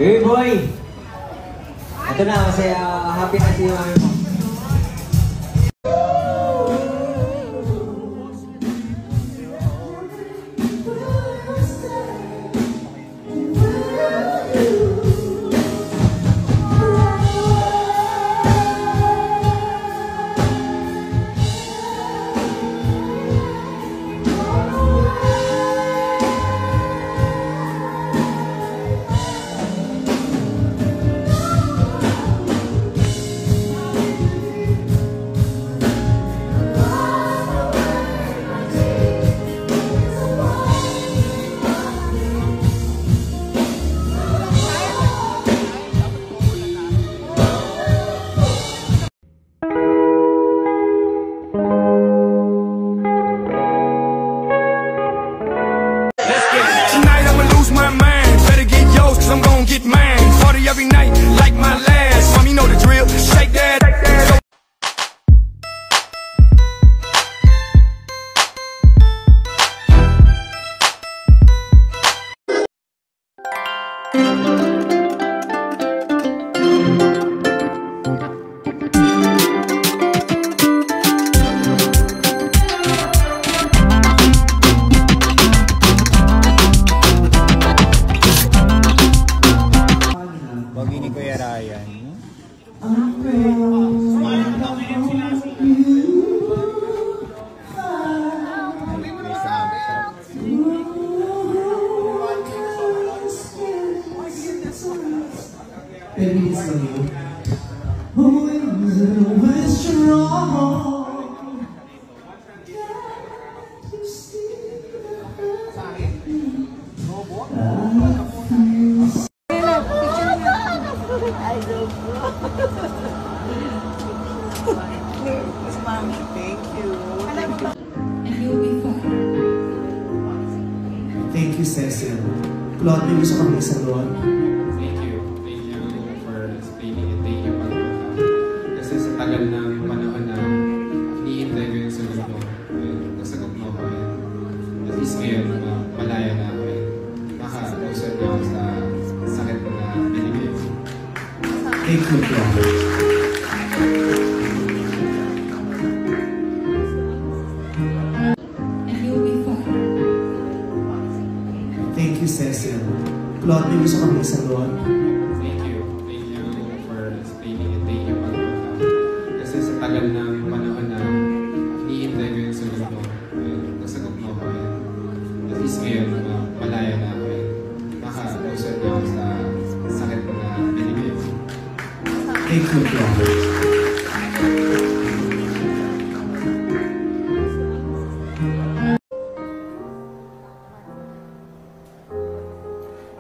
Hey boy! Ito na, kasi happy na si mami mo. Thank you, Cecil. Claude, may gusto kami isalot. Thank you. Thank you for speaking and thank you for kasi sa tagal ng panahon na hinihintay ko yung sagot mo. Nasagot mo ko. At least ngayon, malaya na ako. Naka-usad na ako sa sakit na binigay ko. Thank you, Claude. Thank you, Cecil. Claude, may gusto kami isalot. Thank you. Thank you for speaking and thank you for kasi sa tagal ng panahon na hinihintay ko yung sagot mo. Nasagot mo ko. At least ngayon, malaya na ako. Naka-usad na ako sa sakit na binigay ko. Thank you, Claude.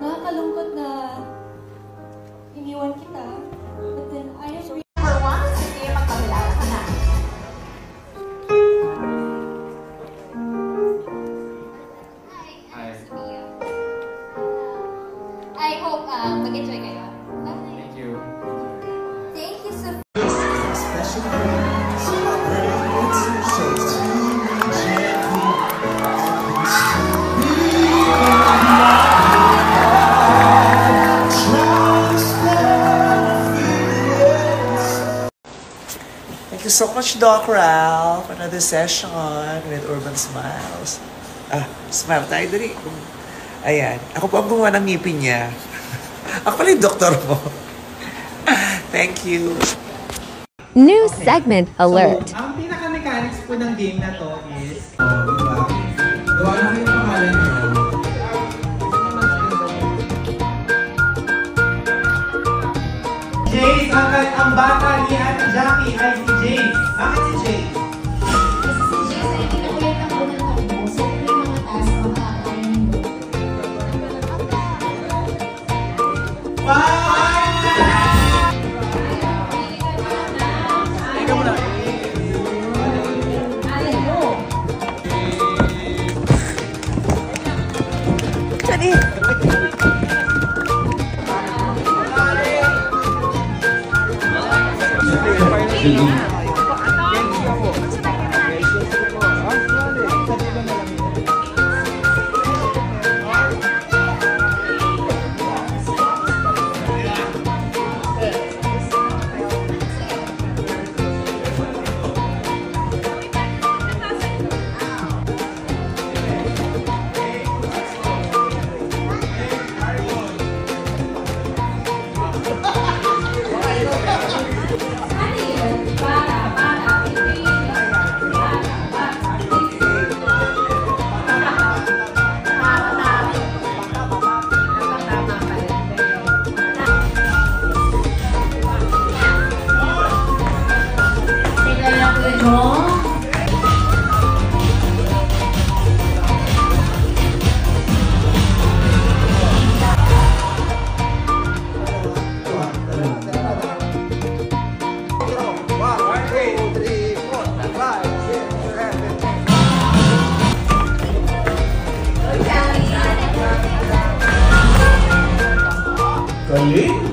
Nakakalungkot na iniwan kita, but then I am really... For once, hindi magpakilala ka na. Hi. I hope mag-enjoy kayo. Thank you. Thank you so much. Special friends, it's Thank you so much, Doc Ral, for another session with Urban Smiles. Smile tayo dali. Ayan. Ako po ang gumawa ng ngipin niya. Ako pala yung doktor mo. Thank you. New segment alert. So, ang pinaka-mechanics po ng game na to is... Gawa na kayo pangalan nyo. Jace, ang bata ni Ate Jackie ay si Jace. Bakit si Jace? Kasi si Jess ay pinakulit ako ng takbo. So, may mga task ang kakainin mo. Wow! Galing.